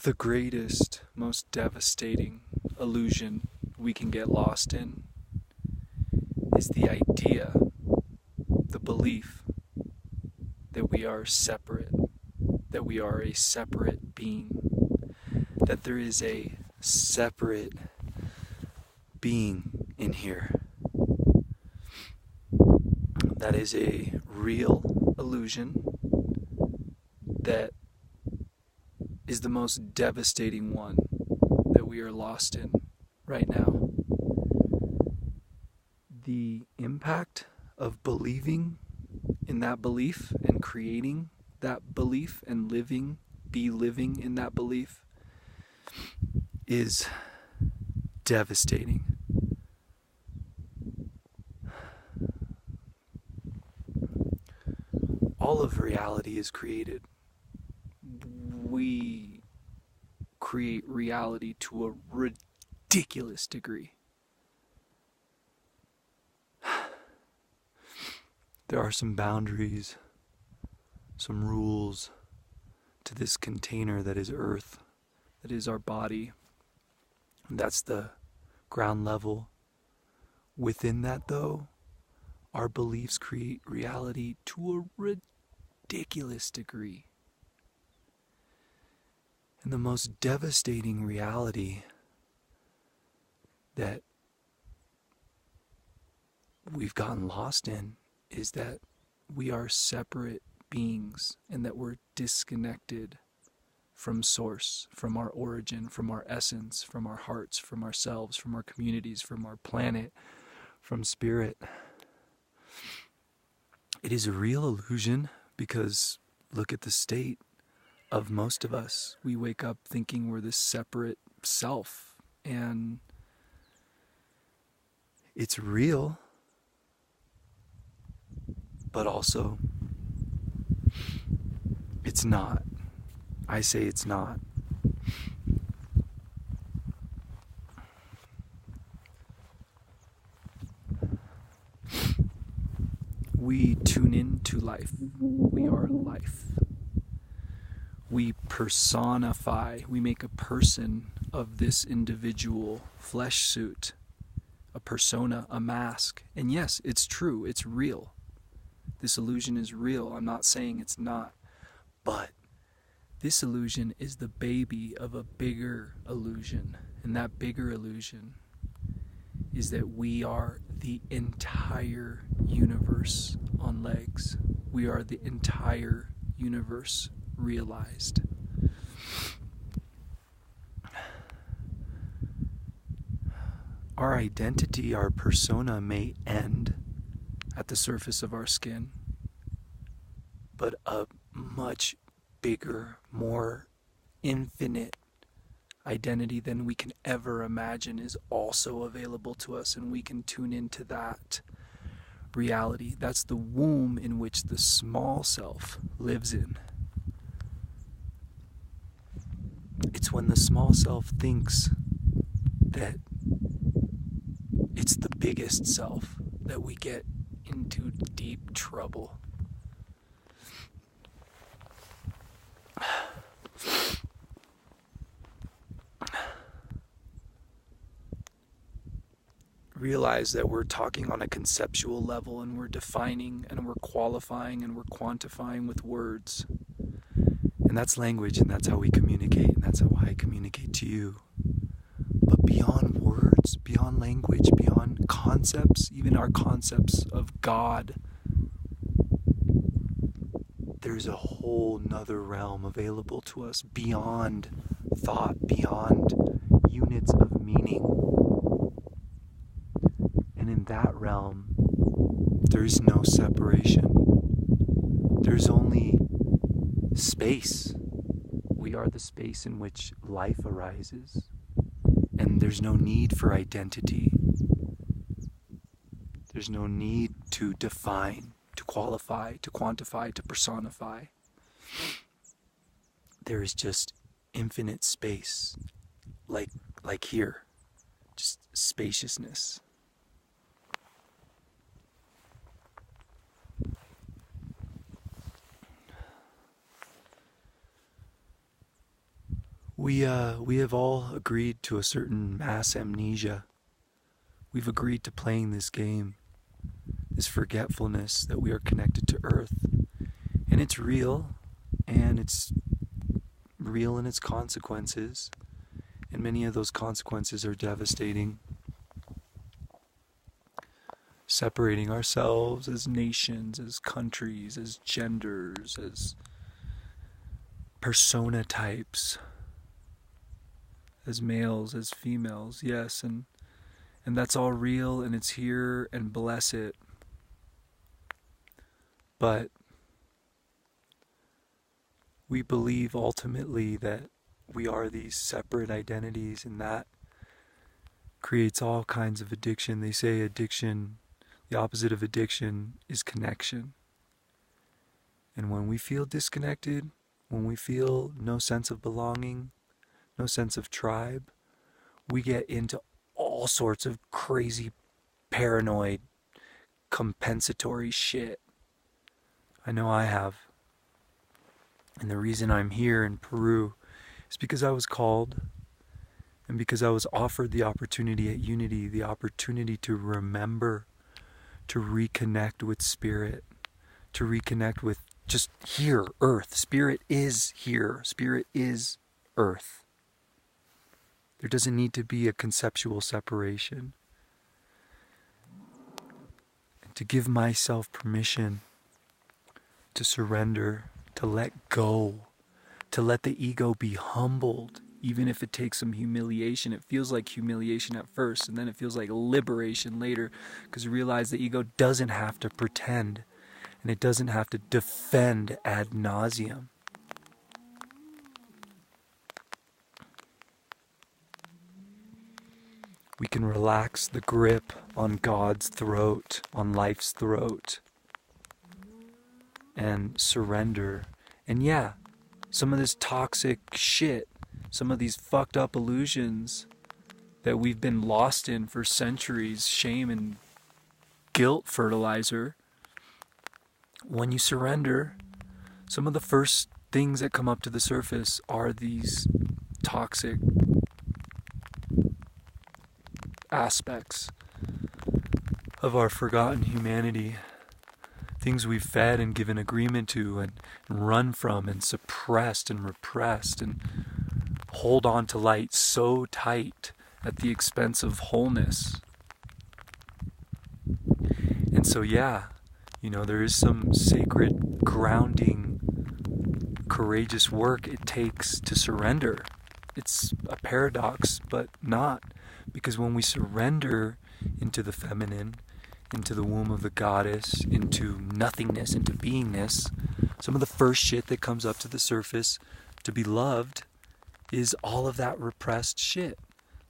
The greatest, most devastating illusion we can get lost in is the idea, the belief that we are separate, that we are a separate being, that there is a separate being in here. That is a real illusion that is the most devastating one that we are lost in right now. The impact of believing in that belief and creating that belief and living in that belief is devastating. All of reality is created. We create reality to a ridiculous degree. There are some boundaries, some rules to this container that is Earth, that is our body. That's the ground level. Within that, though, our beliefs create reality to a ridiculous degree. And the most devastating reality that we've gotten lost in is that we are separate beings and that we're disconnected from source, from our origin, from our essence, from our hearts, from ourselves, from our communities, from our planet, from spirit. It is a real illusion because look at the state of most of us. We wake up thinking we're this separate self, and it's real, but also it's not. I say it's not. We tune into life. We are life. We personify. We make a person of this individual flesh suit, a persona, a mask. And yes, it's true. It's real. This illusion is real. I'm not saying it's not. But this illusion is the baby of a bigger illusion. And that bigger illusion is that we are the entire universe on legs. We are the entire universe realized. Our identity, our persona may end at the surface of our skin, but a much bigger, more infinite identity than we can ever imagine is also available to us, and we can tune into that reality. That's the womb in which the small self lives in. It's when the small self thinks that it's the biggest self that we get into deep trouble. Realize that we're talking on a conceptual level, and we're defining and we're qualifying and we're quantifying with words. And that's language, and that's how we communicate, and that's how I communicate to you. But beyond words, beyond language, beyond concepts, even our concepts of God, there's a whole nother realm available to us beyond thought, beyond units of meaning. And in that realm, there's no separation. There's only space. We are the space in which life arises. And there's no need for identity. There's no need to define, to qualify, to quantify, to personify. There is just infinite space, like here, just spaciousness. We have all agreed to a certain mass amnesia. We've agreed to playing this game, this forgetfulness that we are connected to Earth. And it's real, and it's real in its consequences. And many of those consequences are devastating. Separating ourselves as nations, as countries, as genders, as persona types, as males, as females, yes, and that's all real, and it's here, and bless it. But we believe ultimately that we are these separate identities, and that creates all kinds of addiction. They say addiction, the opposite of addiction is connection. And when we feel disconnected, when we feel no sense of belonging, no sense of tribe, we get into all sorts of crazy, paranoid, compensatory shit. I know I have. And the reason I'm here in Peru is because I was called, and because I was offered the opportunity at Unity, the opportunity to remember, to reconnect with Spirit, to reconnect with just here, Earth. Spirit is here. Spirit is Earth. There doesn't need to be a conceptual separation. And to give myself permission to surrender, to let go, to let the ego be humbled, even if it takes some humiliation. It feels like humiliation at first, and then it feels like liberation later, because you realize the ego doesn't have to pretend, and it doesn't have to defend ad nauseum. We can relax the grip on God's throat, on life's throat, and surrender. And yeah, some of this toxic shit, some of these fucked up illusions that we've been lost in for centuries, shame and guilt fertilizer, when you surrender, some of the first things that come up to the surface are these toxic aspects of our forgotten humanity, things we've fed and given agreement to and run from and suppressed and repressed and hold on to light so tight at the expense of wholeness. And so yeah, there is some sacred, grounding, courageous work it takes to surrender. It's a paradox, but not. Because when we surrender into the feminine, into the womb of the goddess, into nothingness, into beingness, some of the first shit that comes up to the surface to be loved is all of that repressed shit.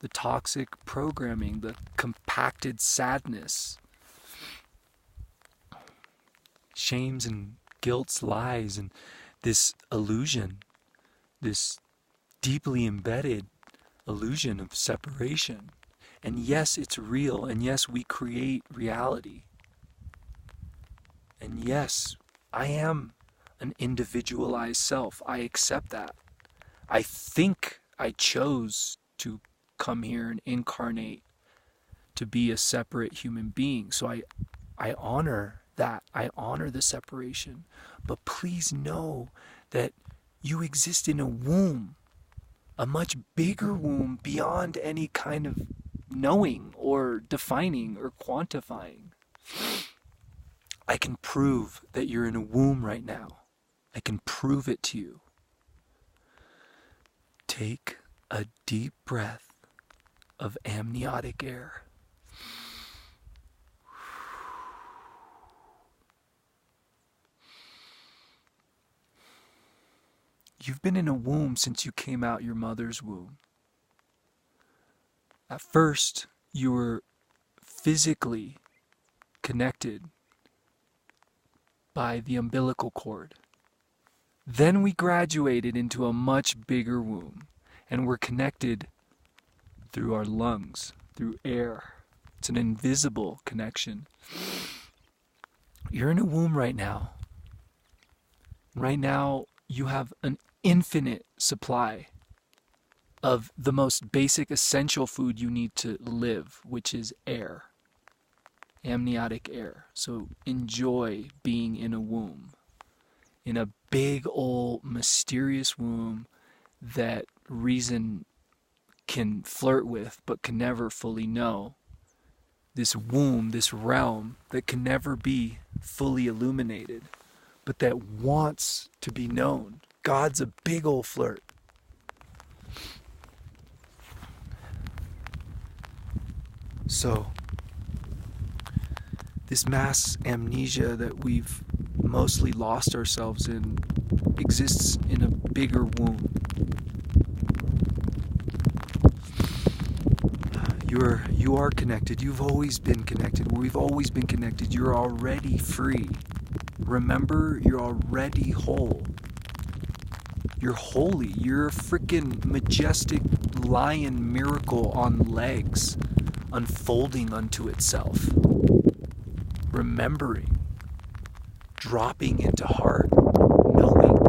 The toxic programming, the compacted sadness, shames and guilts, lies, and this illusion, this deeply embedded illusion of separation. And yes, it's real, and yes, we create reality. And yes, I am an individualized self. I accept that. I think I chose to come here and incarnate to be a separate human being. So I honor that. I honor the separation. But please know that you exist in a womb, a much bigger womb beyond any kind of knowing or defining or quantifying. I can prove that you're in a womb right now. I can prove it to you. Take a deep breath of amniotic air. You've been in a womb since you came out your mother's womb. At first, you were physically connected by the umbilical cord. Then we graduated into a much bigger womb, and we're connected through our lungs, through air. It's an invisible connection. You're in a womb right now. Right now, you have an infinite supply of the most basic essential food you need to live, which is air, amniotic air. So enjoy being in a womb, in a big old mysterious womb that reason can flirt with but can never fully know. This womb, this realm that can never be fully illuminated, but that wants to be known. God's a big old flirt. So, this mass amnesia that we've mostly lost ourselves in exists in a bigger womb. You are connected. You've always been connected. We've always been connected. You're already free. Remember, you're already whole. You're holy. You're a freaking majestic lion miracle on legs, unfolding unto itself. Remembering, dropping into heart, knowing.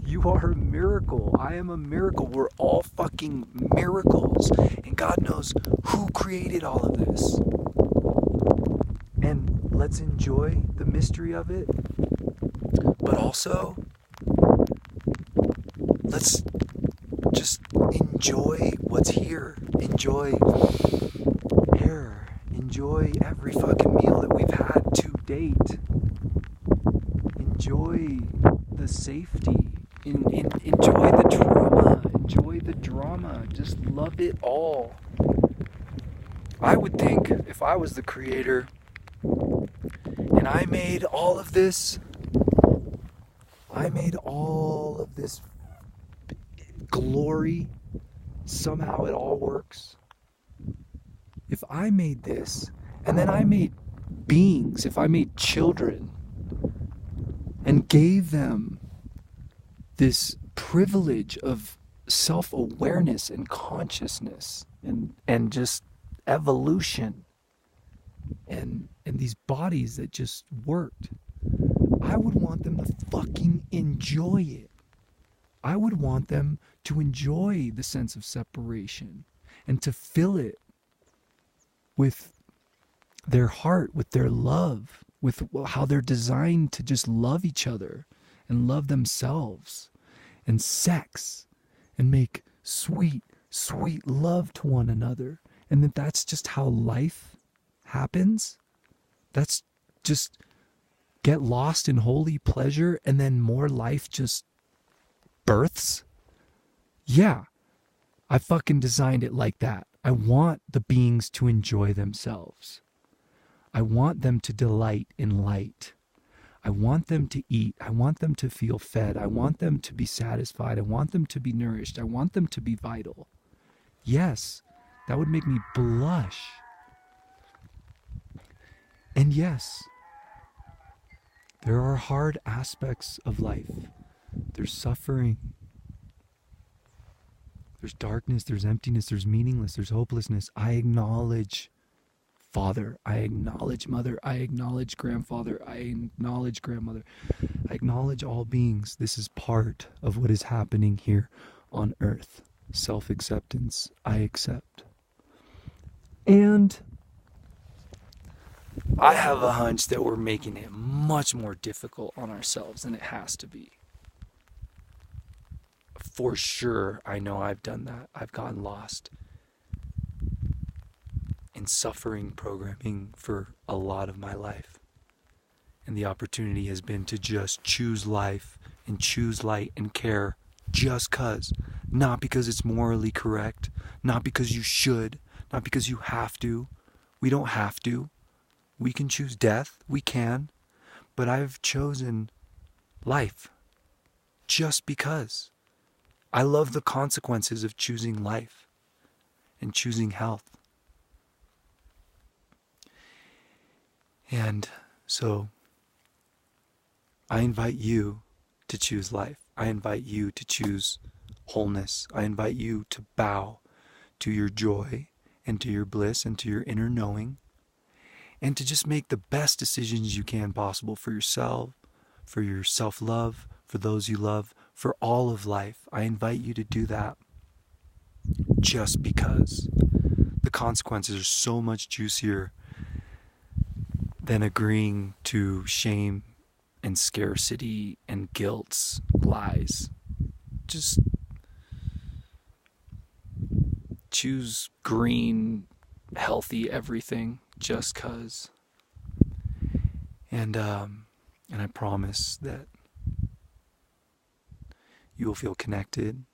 You are a miracle. I am a miracle. We're all fucking miracles. And God knows who created all of this. And let's enjoy the mystery of it. But also, let's just enjoy what's here. Enjoy air. Enjoy every fucking meal that we've had to date. Enjoy the safety. Enjoy the drama. Enjoy the drama. Just love it all. I would think if I was the creator and I made all of this glory, somehow it all works. If I made this and then I made beings, if I made children and gave them this privilege of self-awareness and consciousness and just evolution and these bodies that just worked, I would want them to fucking enjoy it. I would want them to enjoy the sense of separation and to fill it with their heart, with their love, with how they're designed to just love each other and love themselves and sex and make sweet, sweet love to one another. And that's just how life happens. That's just get lost in holy pleasure and then more life just births. Yeah, I fucking designed it like that. I want the beings to enjoy themselves. I want them to delight in light. I want them to eat. I want them to feel fed. I want them to be satisfied. I want them to be nourished. I want them to be vital. Yes, that would make me blush. And yes, there are hard aspects of life. There's suffering. There's darkness. There's emptiness. There's meaningless. There's hopelessness. I acknowledge Father, I acknowledge Mother, I acknowledge Grandfather, I acknowledge Grandmother, I acknowledge all beings. This is part of what is happening here on earth. Self-acceptance, I accept. And I have a hunch that we're making it much more difficult on ourselves than it has to be. For sure, I know I've done that. I've gotten lost in suffering programming for a lot of my life. And the opportunity has been to just choose life and choose light and care just cause. Not because it's morally correct, not because you should, not because you have to. We don't have to. We can choose death, we can. But I've chosen life just because. I love the consequences of choosing life and choosing health. And so I invite you to choose life. I invite you to choose wholeness. I invite you to bow to your joy and to your bliss and to your inner knowing, and to just make the best decisions you can possible for yourself, for your self-love, for those you love, for all of life. I invite you to do that just because the consequences are so much juicier than agreeing to shame and scarcity and guilt's lies. Just choose green, healthy everything just 'cause. And I promise that you will feel connected.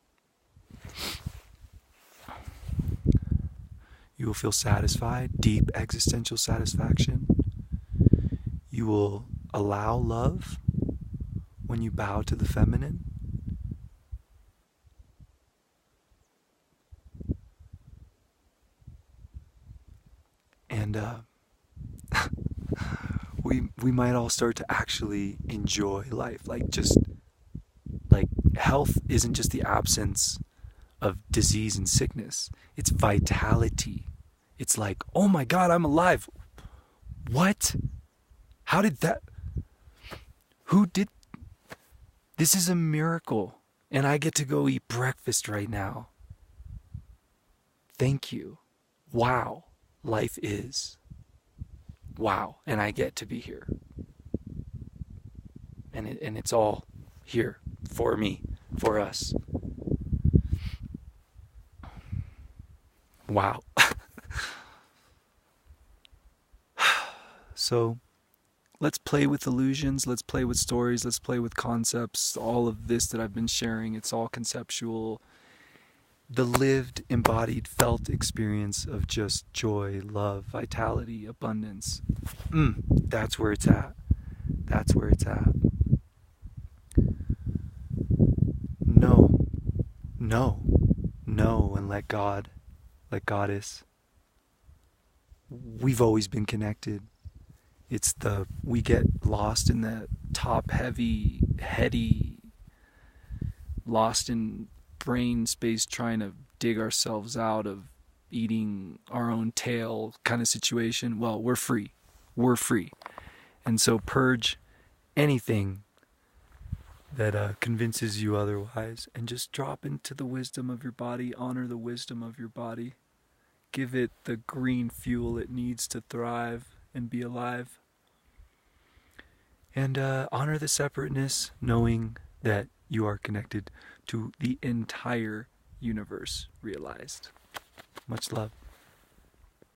You will feel satisfied, deep existential satisfaction. You will allow love when you bow to the feminine. And we might all start to actually enjoy life. Like health isn't just the absence of disease and sickness. It's vitality. It's like, oh my God, I'm alive. What? How did that? Who did? This is a miracle. And I get to go eat breakfast right now. Thank you. Wow. Life is. Wow. And I get to be here. And it's all here for me, for us. Wow. So let's play with illusions, let's play with stories, let's play with concepts. All of this that I've been sharing, it's all conceptual. The lived, embodied, felt experience of just joy, love, vitality, abundance. That's where it's at. That's where it's at. No, and let God, let Goddess. We've always been connected. We get lost in the top heavy, heady, lost in brain space trying to dig ourselves out of eating our own tail kind of situation. Well, we're free. We're free. And so purge anything that convinces you otherwise, and just drop into the wisdom of your body. Honor the wisdom of your body. Give it the green fuel it needs to thrive and be alive. And honor the separateness, knowing that you are connected to the entire universe realized. Much love.